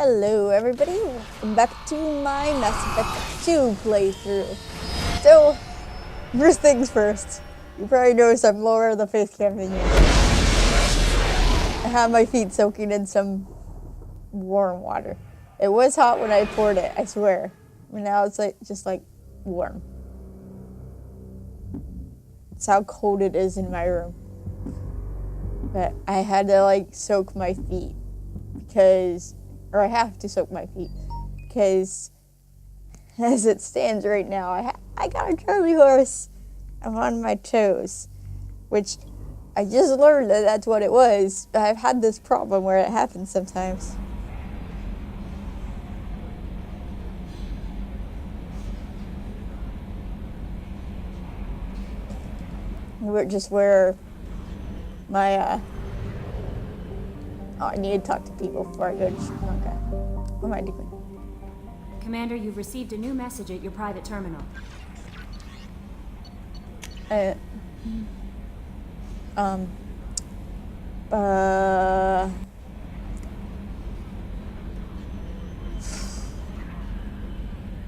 Hello everybody, welcome back to my Mass Effect 2 playthrough. So, first things first, you probably noticed I'm lower on the face cam than you. I have my feet soaking in some warm water. It was hot when I poured it, I swear. But now it's just warm. That's how cold it is in my room. But I had to soak my feet or I have to soak my feet because as it stands right now, I got a Charlie horse. I'm on my toes, which I just learned that that's what it was. I've had this problem where it happens sometimes. Just where my oh, I need to talk to people before I go to Tuchanka. What am I doing? Commander, you've received a new message at your private terminal. I've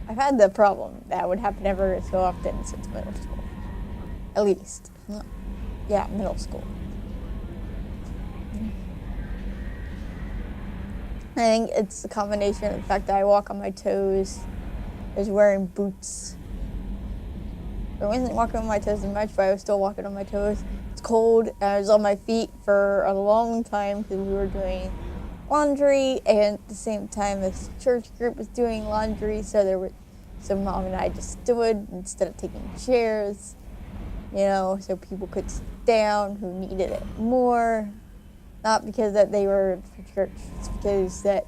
had the problem that would happen ever so often since middle school. At least. Yeah, middle school. I think it's a combination of the fact that I walk on my toes, I was wearing boots. I wasn't walking on my toes as much, but I was still walking on my toes. It's cold, and I was on my feet for a long time because we were doing laundry, and at the same time this church group was doing laundry, so Mom and I just stood instead of taking chairs, so people could sit down who needed it more. Not because that they were for church, it's because that,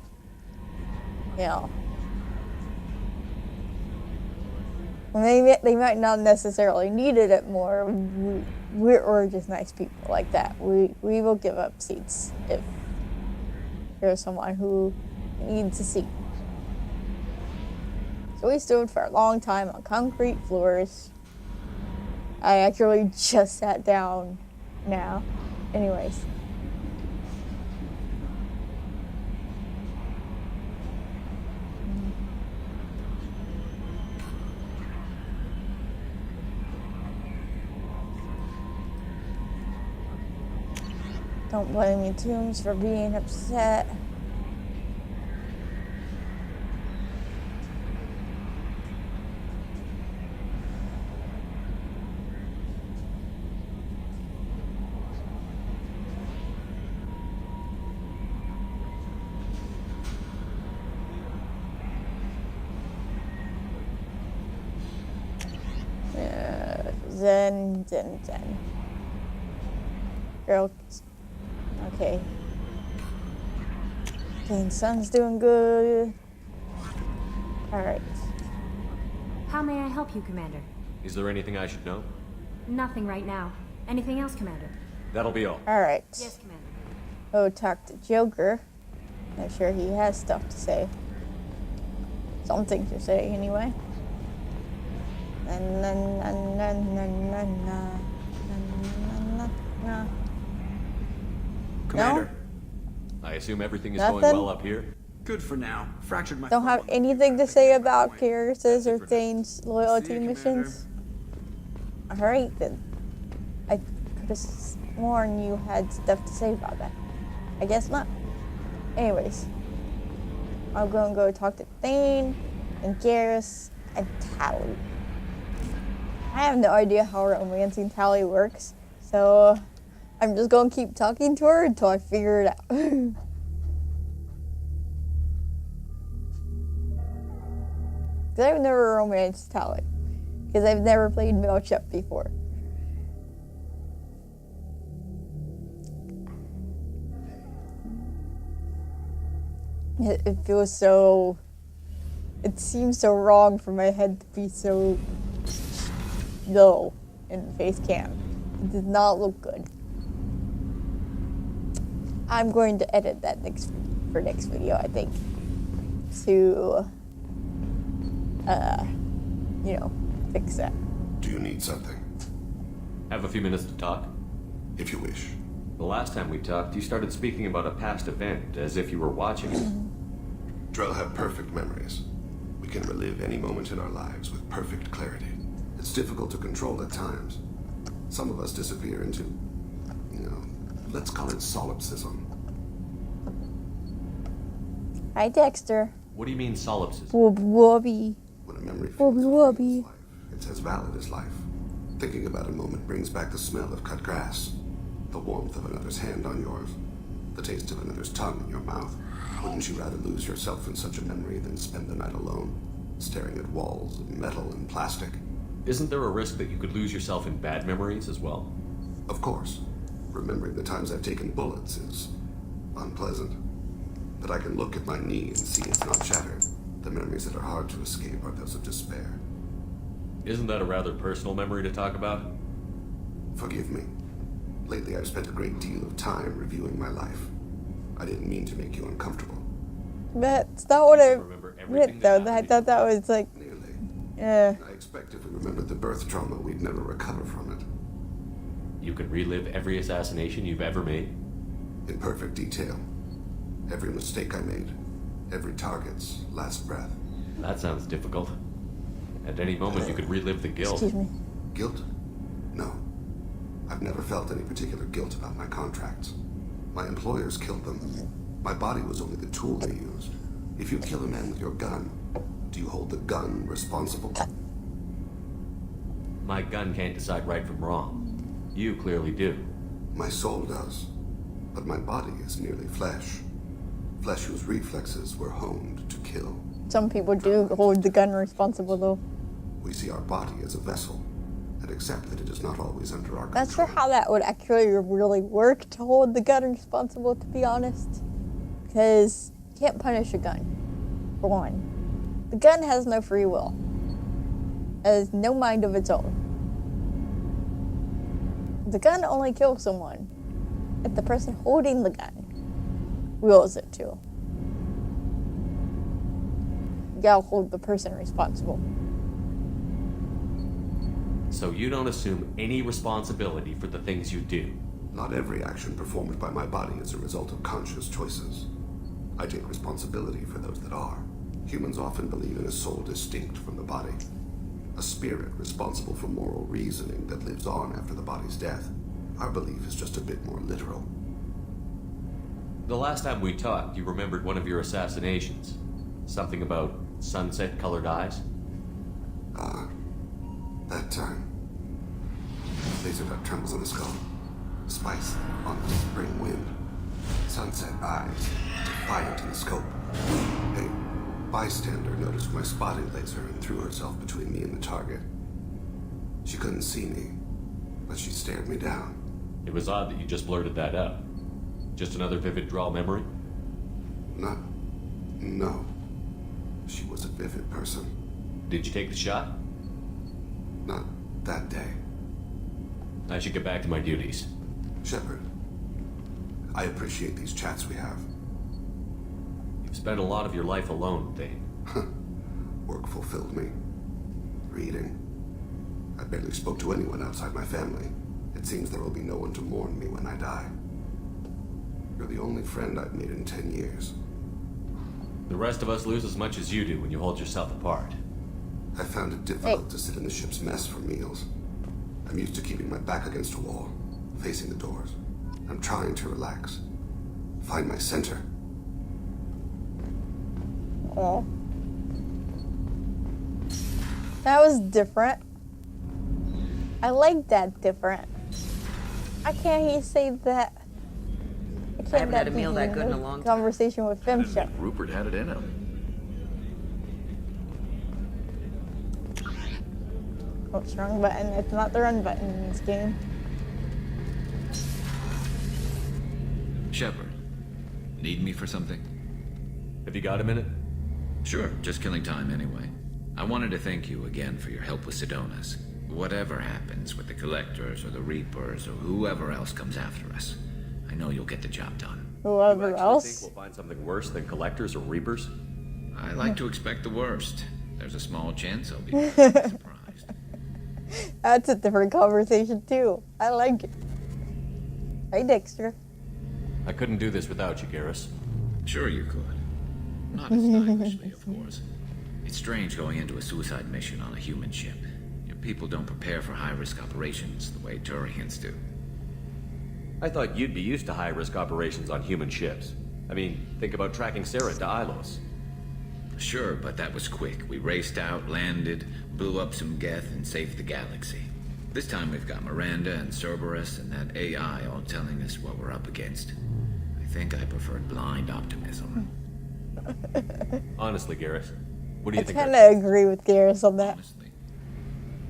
they might not necessarily needed it more. We're just nice people like that. We will give up seats if there's someone who needs a seat. So we stood for a long time on concrete floors. I actually just sat down now. Anyways. Don't blame me, Tombs, for being upset. Zen. Girl. Okay. Sun's doing good. Alright. How may I help you, Commander? Is there anything I should know? Nothing right now. Anything else, Commander? That'll be all. Alright. Yes, Commander. Oh, talk to Joker. I'm sure he has stuff to say. Something to say, anyway. Commander, No? I assume everything is Nothing? going well up here? Good for now. Fractured my Don't have anything to say about Karis's or Thane's loyalty missions? Alright then. I could have sworn you had stuff to say about that. I guess not. Anyways. I'll go talk to Thane and Garrus and Tally. I have no idea how romancing Tally works, so I'm just gonna keep talking to her until I figure it out. Because I've never romanced Tally. Because I've never played Mailchimp before. It feels so... It seems so wrong for my head to be so low in the face cam. It does not look good. I'm going to edit that for next video, I think. To, fix that. Do you need something? Have a few minutes to talk? If you wish. The last time we talked, you started speaking about a past event as if you were watching it. Drell have perfect memories. We can relive any moment in our lives with perfect clarity. It's difficult to control at times. Some of us disappear into, let's call it solipsism. Hi, Dexter. What do you mean solipsism? Wooby wooby. When a memory Wooby feels wooby. life, it's as valid as life. Thinking about a moment brings back the smell of cut grass, the warmth of another's hand on yours, the taste of another's tongue in your mouth. Wouldn't you rather lose yourself in such a memory than spend the night alone, staring at walls of metal and plastic? Isn't there a risk that you could lose yourself in bad memories as well? Of course. Remembering the times I've taken bullets is unpleasant. But I can look at my knee and see it's not shattered. The memories that are hard to escape are those of despair. Isn't that a rather personal memory to talk about? Forgive me. Lately I've spent a great deal of time reviewing my life. I didn't mean to make you uncomfortable. That's not what I Remember everything meant, though. that I happened? thought that was like, Nearly. yeah. I expect if we remembered the birth trauma, we'd never recover from it. You can relive every assassination you've ever made? In perfect detail. Every mistake I made. Every target's last breath. That sounds difficult. At any moment you could relive the guilt. Excuse me. Guilt? No. I've never felt any particular guilt about my contracts. My employers killed them. My body was only the tool they used. If you kill a man with your gun, do you hold the gun responsible? My gun can't decide right from wrong. You clearly do. My soul does. But my body is merely flesh. Flesh whose reflexes were honed to kill. Some people do hold the gun responsible, though. We see our body as a vessel and accept that it is not always under our Not control. sure how that would actually really work to hold the gun responsible, to be honest. Because you can't punish a gun, for one. The gun has no free will. It has no mind of its own. The gun only kills someone if the person holding the gun wills it to. You gotta hold the person responsible. So you don't assume any responsibility for the things you do. Not every action performed by my body is a result of conscious choices. I take responsibility for those that are. Humans often believe in a soul distinct from the body. A spirit responsible for moral reasoning that lives on after the body's death. Our belief is just a bit more literal. The last time we talked, you remembered one of your assassinations. Something about sunset-colored eyes? That time. Laser dot trembles on the skull. Spice on the spring wind. Sunset eyes, defiant in the scope. A bystander noticed my spotting laser and threw herself between me and the target. She couldn't see me, but she stared me down. It was odd that you just blurted that out. Just another vivid draw memory? No. She was a vivid person. Did you take the shot? Not that day. I should get back to my duties. Shepard, I appreciate these chats we have. You've spent a lot of your life alone, Thane. Work fulfilled me. Reading. I barely spoke to anyone outside my family. It seems there will be no one to mourn me when I die. You're the only friend I've made in 10 years. The rest of us lose as much as you do when you hold yourself apart. I found it difficult to sit in the ship's mess for meals. I'm used to keeping my back against a wall, facing the doors. I'm trying to relax. Find my center. Oh. That was different. I like that different. I can't hear say that. I haven't had a meal that good in a long time. Conversation with Femshep. Rupert had it in him. Oops, wrong button. It's not the run button in this game. Shepard, need me for something? Have you got a minute? Sure, just killing time anyway. I wanted to thank you again for your help with Sedona's. Whatever happens with the Collectors or the Reapers or whoever else comes after us, I know you'll get the job done. You Whoever actually else. think we'll find something worse than Collectors or Reapers? I like to expect the worst. There's a small chance I'll be surprised. That's a different conversation too. I like it. Hey, Dexter. I couldn't do this without you, Garrus. Sure you could. Not as stylishly, of course. It's strange going into a suicide mission on a human ship. Your people don't prepare for high-risk operations the way Turians do. I thought you'd be used to high-risk operations on human ships. I mean, think about tracking Sarah to Ilos. Sure, but that was quick. We raced out, landed, blew up some Geth, and saved the galaxy. This time we've got Miranda and Cerberus and that AI all telling us what we're up against. I think I preferred blind optimism. Honestly, Garrus, what do you think? I kind of agree with Garrus on that. Honestly,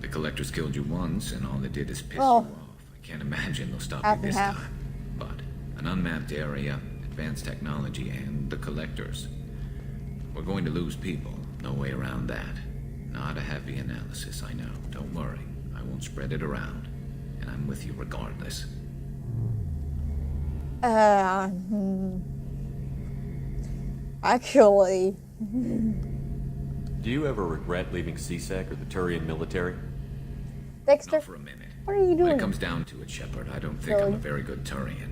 the Collectors killed you once, and all they did is piss you Oh. off. I can't imagine they'll stop Half you and this half. time. But an unmapped area, advanced technology, and the Collectors. We're going to lose people. No way around that. Not a happy analysis, I know. Don't worry. I won't spread it around. And I'm with you regardless. Actually, Do you ever regret leaving CSEC or the Turian military? Dexter, Not for a minute. what are you When doing? it comes down to it, Shepard, I don't think I'm a very good Turian.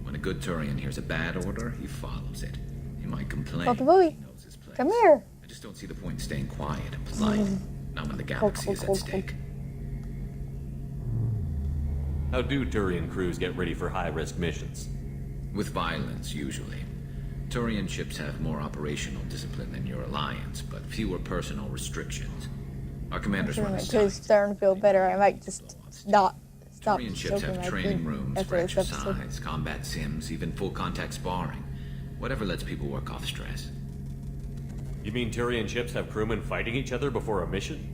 When a good Turian hears a bad order, he follows it. He might complain. Dr. Bowie, He knows his place. come here. I just don't see the point in staying quiet and polite. Not when the galaxy is at stake. How do Turian crews get ready for high-risk missions? With violence, usually. Turian ships have more operational discipline than your alliance, but fewer personal restrictions. Our commanders run My as toes tight. starting to feel better. I might just not stop Turian ships soaking have my training feet rooms after for this episode. exercise, combat sims, even full contact sparring. Whatever lets people work off stress. You mean Turian ships have crewmen fighting each other before a mission?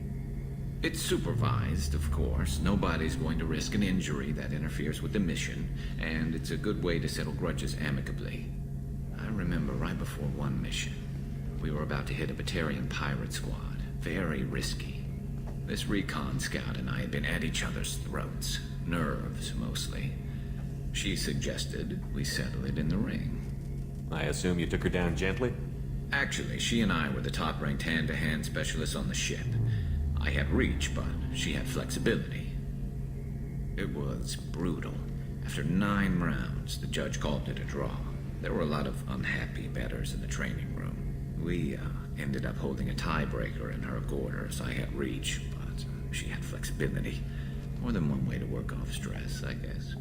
It's supervised, of course. Nobody's going to risk an injury that interferes with the mission, and it's a good way to settle grudges amicably. I remember right before one mission, we were about to hit a Batarian pirate squad. Very risky. This recon scout and I had been at each other's throats. Nerves, mostly. She suggested we settle it in the ring. I assume you took her down gently? Actually, she and I were the top-ranked hand-to-hand specialists on the ship. I had reach, but she had flexibility. It was brutal. After 9 rounds, the judge called it a draw. There were a lot of unhappy bettors in the training room. We ended up holding a tiebreaker in her quarters. I had reach, but she had flexibility. More than one way to work off stress, I guess.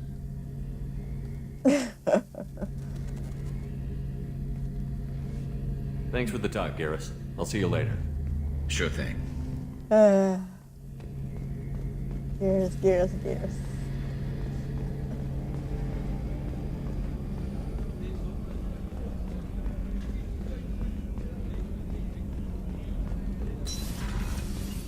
Thanks for the talk, Garrus. I'll see you later. Sure thing. Garrus.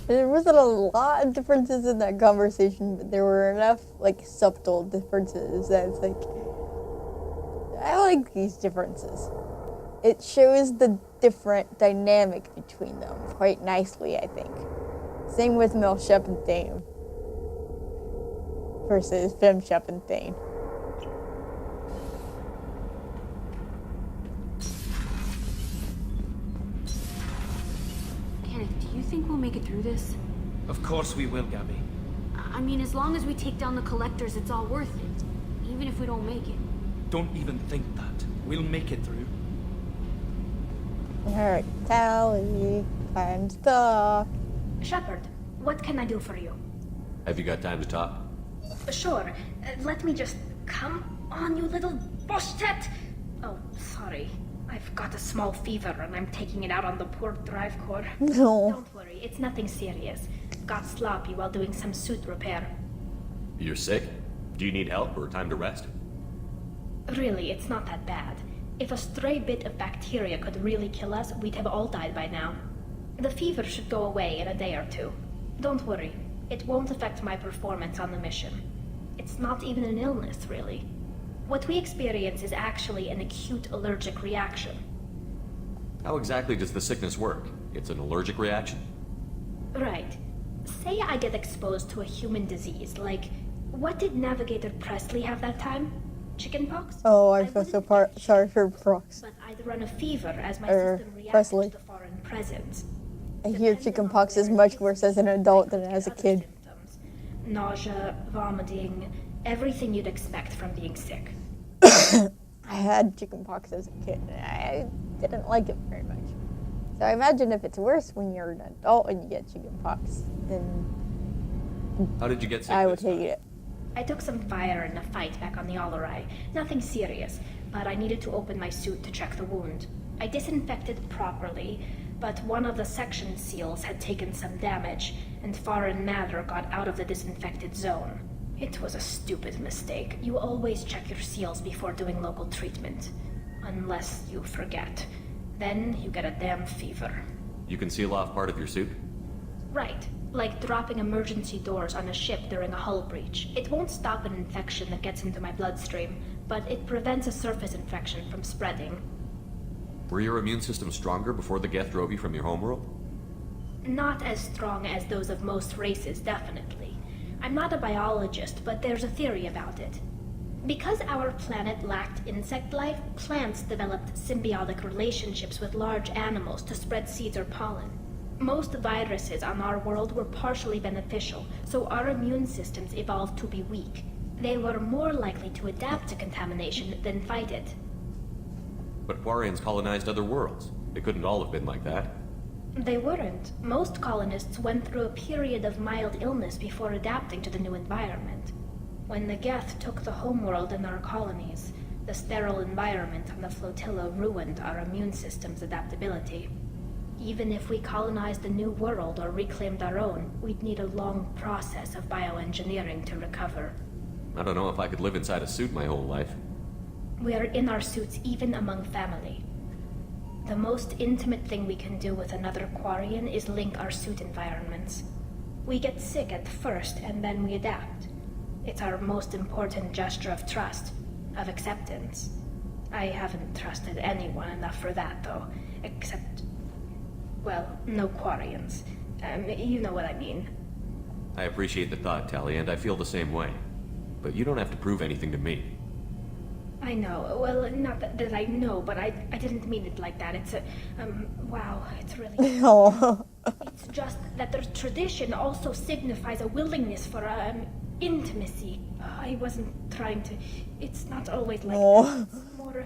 There wasn't a lot of differences in that conversation, but there were enough, like, subtle differences that it's like, I like these differences. It shows the different dynamic between them quite nicely, I think. Same with Mel Shep and Thane versus Fem Shep and Thane. Kenneth, do you think we'll make it through this? Of course we will, Gabby. I mean, as long as we take down the collectors, it's all worth it. Even if we don't make it. Don't even think that. We'll make it through. Alright, Tally, time to talk. Shepard, what can I do for you? Have you got time to talk? Sure. Let me just... Come on, you little bush-tet! Oh, sorry. I've got a small fever and I'm taking it out on the poor drive core. No. Don't worry, it's nothing serious. Got sloppy while doing some suit repair. You're sick? Do you need help or time to rest? Really, it's not that bad. If a stray bit of bacteria could really kill us, we'd have all died by now. The fever should go away in a day or 2. Don't worry, it won't affect my performance on the mission. It's not even an illness, really. What we experience is actually an acute allergic reaction. How exactly does the sickness work? It's an allergic reaction? Right. Say I get exposed to a human disease, like, what did Navigator Presley have that time? Chickenpox? Oh, I feel so sorry for Prox. But I'd run a fever as my Or system reacts Presley. to foreign presence. I hear chickenpox is much worse as an adult than as a kid. Symptoms. Nausea, vomiting, everything you'd expect from being sick. I had chickenpox as a kid, and I didn't like it very much. So I imagine if it's worse when you're an adult and you get chickenpox, then How did you get sick? I would this time? hate it. I took some fire in a fight back on the Allerai. Nothing serious, but I needed to open my suit to check the wound. I disinfected properly, but one of the section seals had taken some damage, and foreign matter got out of the disinfected zone. It was a stupid mistake. You always check your seals before doing local treatment. Unless you forget. Then you get a damn fever. You can seal off part of your suit? Right. Like dropping emergency doors on a ship during a hull breach. It won't stop an infection that gets into my bloodstream, but it prevents a surface infection from spreading. Were your immune system stronger before the Geth drove you from your homeworld? Not as strong as those of most races, definitely. I'm not a biologist, but there's a theory about it. Because our planet lacked insect life, plants developed symbiotic relationships with large animals to spread seeds or pollen. Most viruses on our world were partially beneficial, so our immune systems evolved to be weak. They were more likely to adapt to contamination than fight it. But Quarians colonized other worlds. They couldn't all have been like that. They weren't. Most colonists went through a period of mild illness before adapting to the new environment. When the Geth took the homeworld in our colonies, the sterile environment on the flotilla ruined our immune system's adaptability. Even if we colonized a new world or reclaimed our own, we'd need a long process of bioengineering to recover. I don't know if I could live inside a suit my whole life. We are in our suits even among family. The most intimate thing we can do with another Quarian is link our suit environments. We get sick at first and then we adapt. It's our most important gesture of trust, of acceptance. I haven't trusted anyone enough for that, though, except, well, no Quarians. You know what I mean. I appreciate the thought, Tally, and I feel the same way. But you don't have to prove anything to me. I know. Well, not that I know, but I didn't mean it like that. It's a, wow, it's really... Oh. It's just that the tradition also signifies a willingness for, intimacy. I wasn't trying to... It's not always like that. It's more...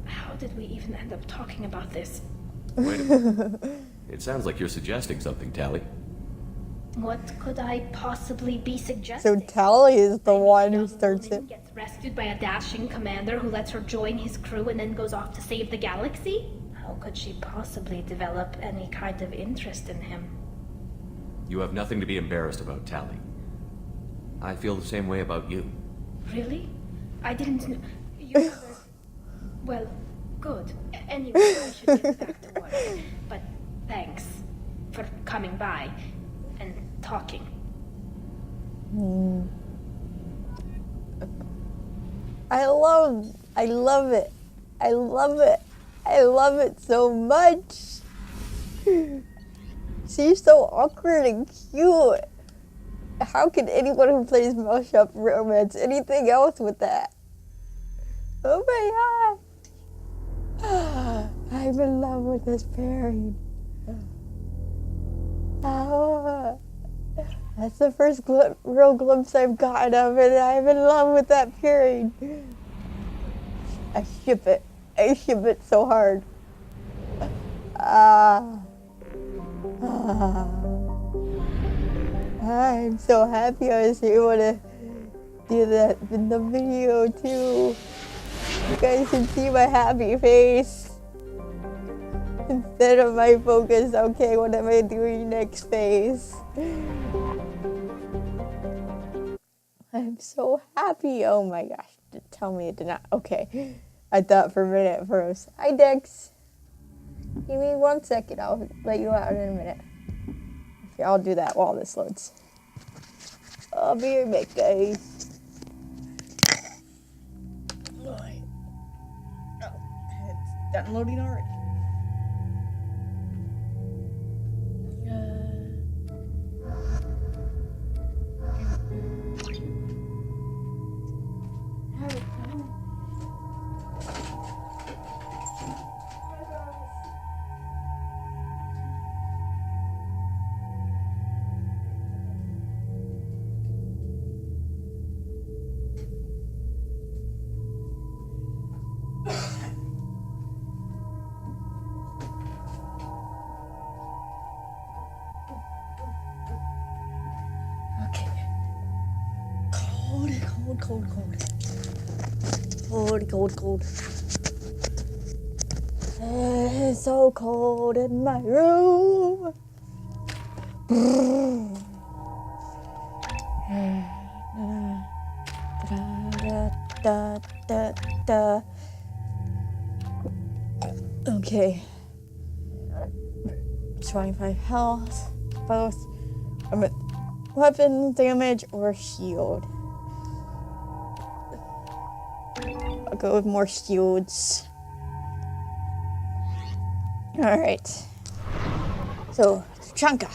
how did we even end up talking about this? Wait a minute. It sounds like you're suggesting something, Tally. What could I possibly be suggesting? So Tally is the one who starts it. Gets rescued by a dashing commander who lets her join his crew and then goes off to save the galaxy? How could she possibly develop any kind of interest in him? You have nothing to be embarrassed about, Tally. I feel the same way about you. Really? I didn't know. You never... Well, good. Anyway, I should get back to work. But thanks for coming by and talking. I love it. I love it. I love it so much. She's so awkward and cute. How can anyone who plays Mousetrap romance anything else with that? Oh my gosh. I'm in love with this pairing. Oh, that's the first real glimpse I've gotten of it. I'm in love with that pairing. I ship it. I ship it so hard. I'm so happy I was able to do that in the video too. You guys can see my happy face. Instead of my focus, okay, what am I doing next face? I'm so happy. Oh my gosh. Tell me it did not. Okay. I thought for a minute it froze. Hi, Dex. Give me 1 second. I'll let you out in a minute. Okay, I'll do that while this loads. I'll be right back, guys. Alright. Oh, it's done loading already. cold, cold, cold. Cold, cold, cold. It's so cold in my room. Okay. 25 health. Both. I'm at weapon damage or shield. I'll go with more shields. Alright. So, Tuchanka.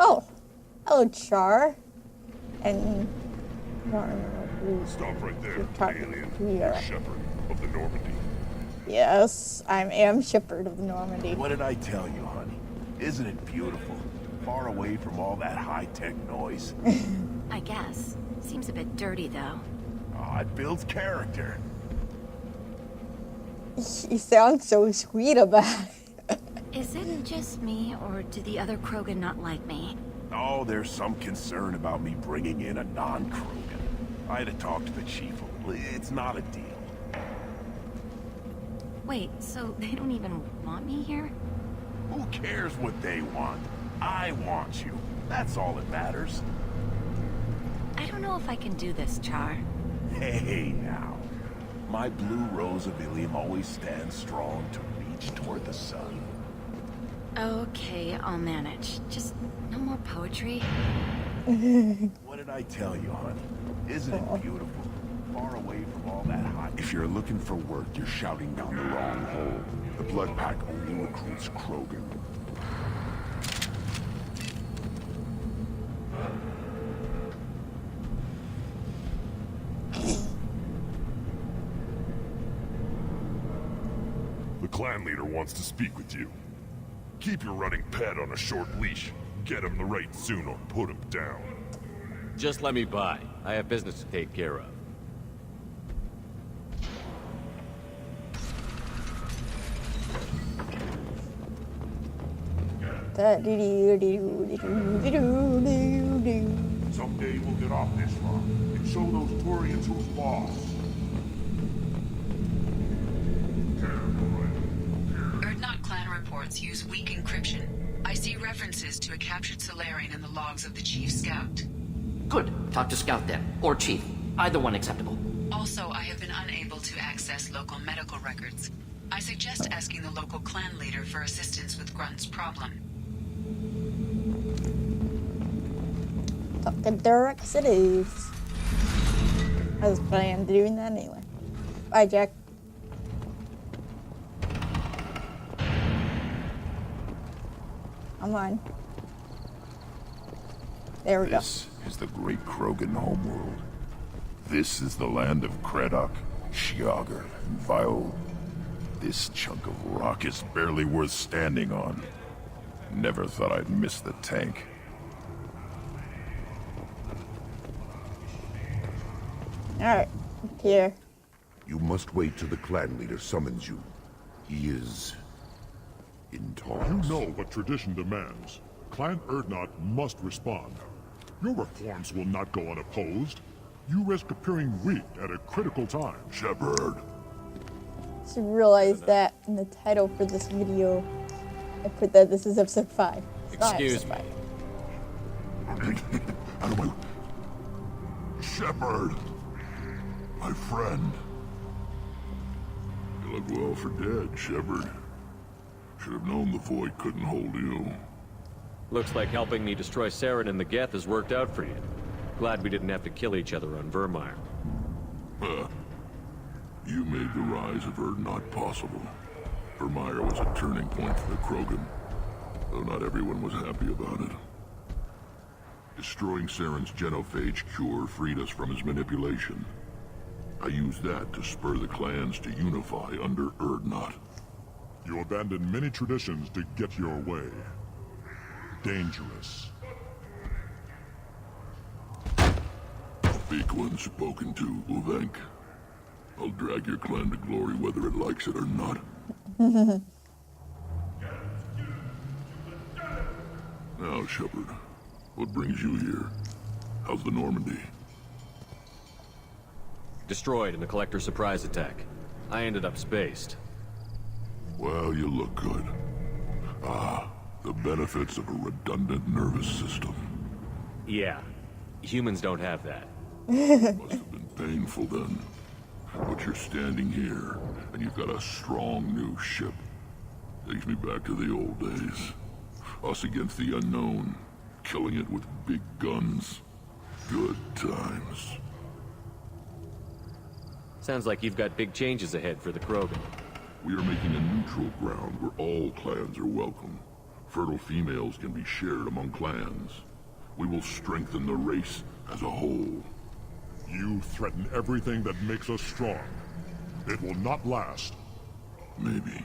Oh, hello, Char. And I don't remember who. Stop right there, you're talking alien. to. You're Shepherd of the Normandy. Yes, I am Shepherd of the Normandy. What did I tell you, honey? Isn't it beautiful? Far away from all that high-tech noise. I guess. Seems a bit dirty, though. Oh, it builds character. You sound so sweet about it. Is it just me, or do the other Krogan not like me? Oh, there's some concern about me bringing in a non-Krogan. I had to talk to the chief a little. It's not a deal. Wait, so they don't even want me here? Who cares what they want? I want you. That's all that matters. I don't know if I can do this, Char. Hey, now. My blue rose of Ilium always stands strong to reach toward the sun. Okay, I'll manage. Just no more poetry. What did I tell you, honey? Isn't it beautiful? Far away from all that high. If you're looking for work, you're shouting down the wrong hole. The Blood Pack only recruits Krogan. The clan leader wants to speak with you. Keep your running pet on a short leash. Get him the right soon or put him down. Just let me by. I have business to take care of. Someday we'll get off this rock and show those Turians who's boss. Erdnot clan reports use weak encryption. I see references to a captured Solarian in the logs of the Chief Scout. Good. Talk to Scout then. Or Chief. Either one acceptable. Also, I have been unable to access local medical records. I suggest asking the local clan leader for assistance with Grunt's problem. Talk to Derek Cities. I was planning on doing that anyway. Bye, Jack. Come on. There we go. This is the great Krogan homeworld. This is the land of Kredok, Shiagar, and Viol. This chunk of rock is barely worth standing on. Never thought I'd miss the tank. Alright, here. You must wait till the clan leader summons you. He is in talks. You know what tradition demands. Clan Erdnot must respond. Your reforms will not go unopposed. You risk appearing weak at a critical time. Shepherd. Should realize that in the title for this video, I put that this is episode 5. Excuse me. Out of my... Shepherd. My friend. You look well for dead, Shepherd. Should have known the void couldn't hold you. Looks like helping me destroy Saren and the Geth has worked out for you. Glad we didn't have to kill each other on Vermeer. You made the rise of Erdnot possible. Vermeer was a turning point for the Krogan, though not everyone was happy about it. Destroying Saren's genophage cure freed us from his manipulation. I used that to spur the clans to unify under Urdnot. You abandoned many traditions to get your way. Dangerous. Speak when spoken to, Uvenk. I'll drag your clan to glory whether it likes it or not. Now, Shepard, what brings you here? How's the Normandy? Destroyed in a collector surprise attack. I ended up spaced. Well, you look good. Ah, the benefits of a redundant nervous system. Yeah, humans don't have that. Must have been painful then. But you're standing here, and you've got a strong new ship. Takes me back to the old days. Us against the unknown, killing it with big guns. Good times. Sounds like you've got big changes ahead for the Krogan. We are making a neutral ground where all clans are welcome. Fertile females can be shared among clans. We will strengthen the race as a whole. You threaten everything that makes us strong. It will not last. Maybe.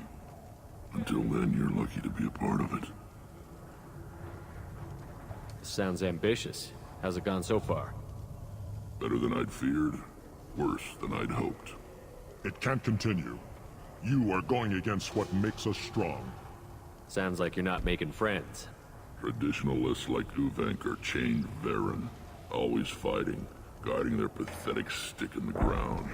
Until then, you're lucky to be a part of it. Sounds ambitious. How's it gone so far? Better than I'd feared. Worse than I'd hoped. It can't continue. You are going against what makes us strong. Sounds like you're not making friends. Traditionalists like Uvenk are chained Varen, always fighting, guarding their pathetic stick in the ground.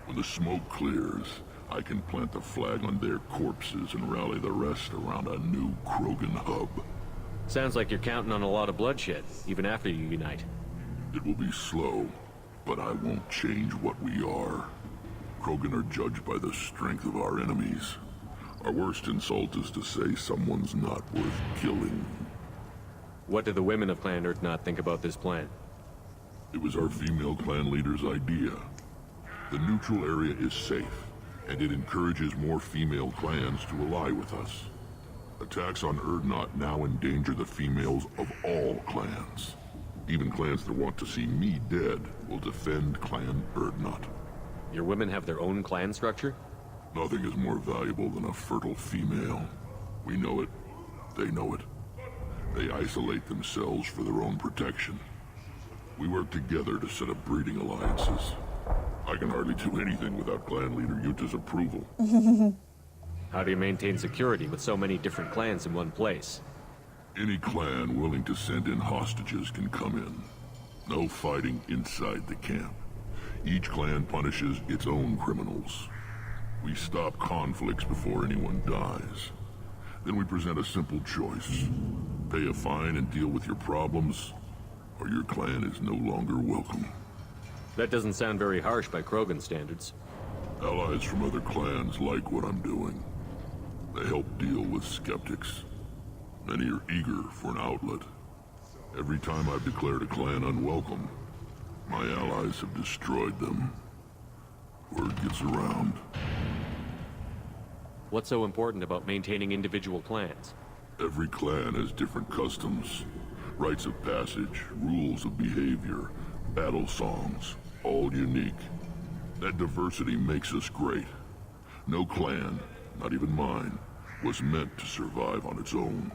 When the smoke clears, I can plant the flag on their corpses and rally the rest around a new Krogan hub. Sounds like you're counting on a lot of bloodshed, even after you unite. It will be slow, but I won't change what we are. Krogan are judged by the strength of our enemies. Our worst insult is to say someone's not worth killing. What do the women of Clan Urdnot think about this plan? It was our female clan leader's idea. The neutral area is safe, and it encourages more female clans to ally with us. Attacks on Urdnot now endanger the females of all clans. Even clans that want to see me dead will defend Clan Urdnot. Your women have their own clan structure? Nothing is more valuable than a fertile female. We know it. They know it. They isolate themselves for their own protection. We work together to set up breeding alliances. I can hardly do anything without clan leader Yuta's approval. How do you maintain security with so many different clans in one place? Any clan willing to send in hostages can come in. No fighting inside the camp. Each clan punishes its own criminals. We stop conflicts before anyone dies. Then we present a simple choice. Pay a fine and deal with your problems, or your clan is no longer welcome. That doesn't sound very harsh by Krogan standards. Allies from other clans like what I'm doing. They help deal with skeptics. Many are eager for an outlet. Every time I've declared a clan unwelcome, my allies have destroyed them. Word gets around. What's so important about maintaining individual clans? Every clan has different customs, rites of passage, rules of behavior, battle songs, all unique. That diversity makes us great. No clan, not even mine, was meant to survive on its own.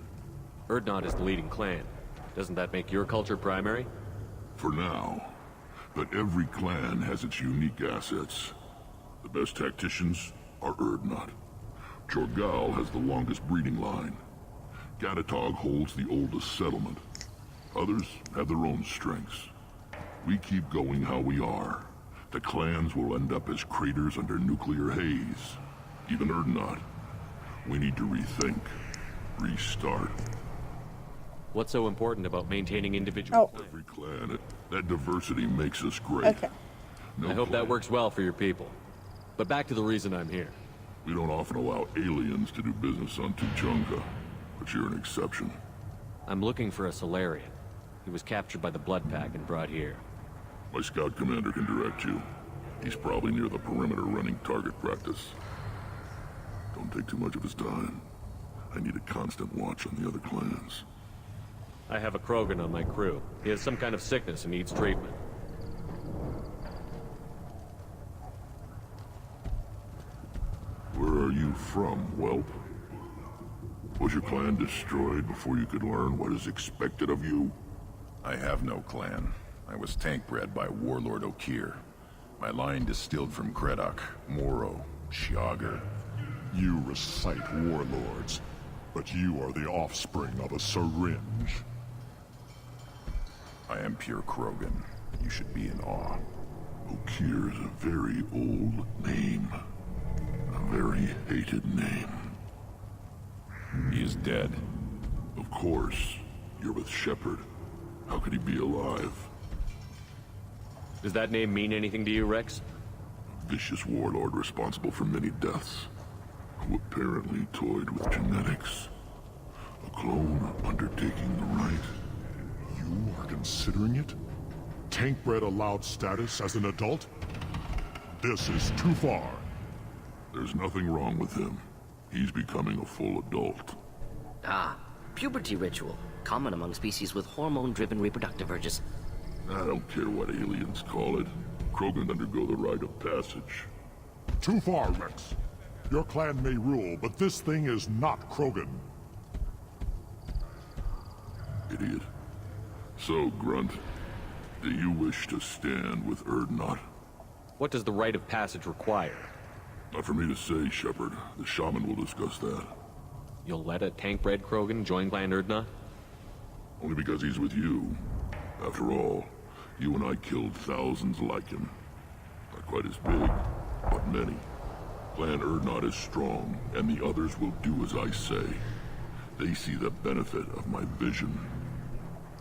Urdnot is the leading clan. Doesn't that make your culture primary? For now. But every clan has its unique assets. The best tacticians are Urdnot. Chorgal has the longest breeding line. Gatatog holds the oldest settlement. Others have their own strengths. We keep going how we are. The clans will end up as craters under nuclear haze. Even Urdnot. We need to rethink. Restart. What's so important about maintaining individual clans? Every clan, that diversity makes us great. Okay. I hope that works well for your people. But back to the reason I'm here. We don't often allow aliens to do business on Tuchanka, but you're an exception. I'm looking for a Solarian. He was captured by the Blood Pack and brought here. My scout commander can direct you. He's probably near the perimeter running target practice. Don't take too much of his time. I need a constant watch on the other clans. I have a Krogan on my crew. He has some kind of sickness and needs treatment. from, whelp? Was your clan destroyed before you could learn what is expected of you? I have no clan. I was tank bred by Warlord Okir. My line distilled from Kredok, Moro, Shiagar. You recite warlords, but you are the offspring of a syringe. I am pure Krogan. You should be in awe. Okir is a very old name. A very hated name. He is dead. Of course. You're with Shepard. How could he be alive? Does that name mean anything to you, Rex? A vicious warlord responsible for many deaths, who apparently toyed with genetics. A clone undertaking the rite. You are considering it? Tank-bred allowed status as an adult? This is too far. There's nothing wrong with him. He's becoming a full adult. Ah, puberty ritual. Common among species with hormone-driven reproductive urges. I don't care what aliens call it. Krogan undergo the rite of passage. Too far, Rex. Your clan may rule, but this thing is not Krogan. Idiot. So, Grunt, do you wish to stand with Urdnot? What does the rite of passage require? Not for me to say, Shepard. The shaman will discuss that. You'll let a tank-bred Krogan join Clan Urdnot? Only because he's with you. After all, you and I killed thousands like him. Not quite as big, but many. Clan Urdnot is strong, and the others will do as I say. They see the benefit of my vision.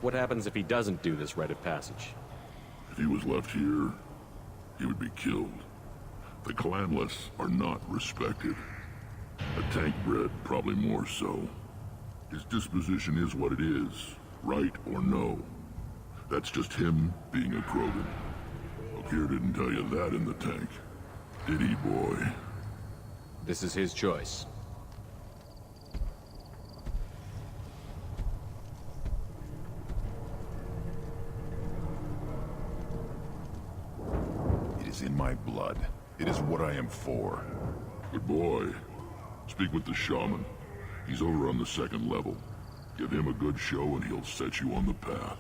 What happens if he doesn't do this rite of passage? If he was left here, he would be killed. The clanless are not respected. A tank-bred, probably more so. His disposition is what it is, right or no. That's just him being a Krogan. Okir didn't tell you that in the tank. Did he, boy? This is his choice. It is in my blood. It is what I am for. Good boy. Speak with the shaman. He's over on the second level. Give him a good show and he'll set you on the path.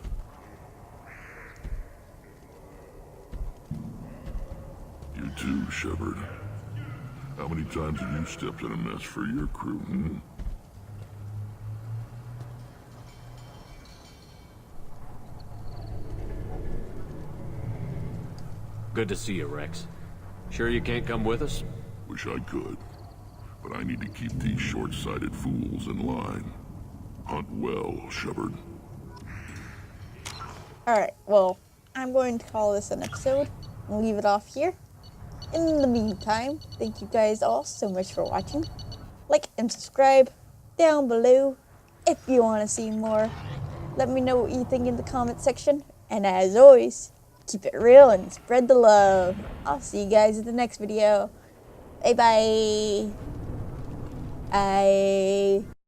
You too, Shepard. How many times have you stepped in a mess for your crew, hmm? Good to see you, Rex. Sure you can't come with us? Wish I could. But I need to keep these short-sighted fools in line. Hunt well, Shepard. Alright, well, I'm going to call this an episode and leave it off here. In the meantime, thank you guys all so much for watching. Like and subscribe down below if you want to see more. Let me know what you think in the comment section. And as always, keep it real and spread the love. I'll see you guys in the next video. Bye bye. Bye.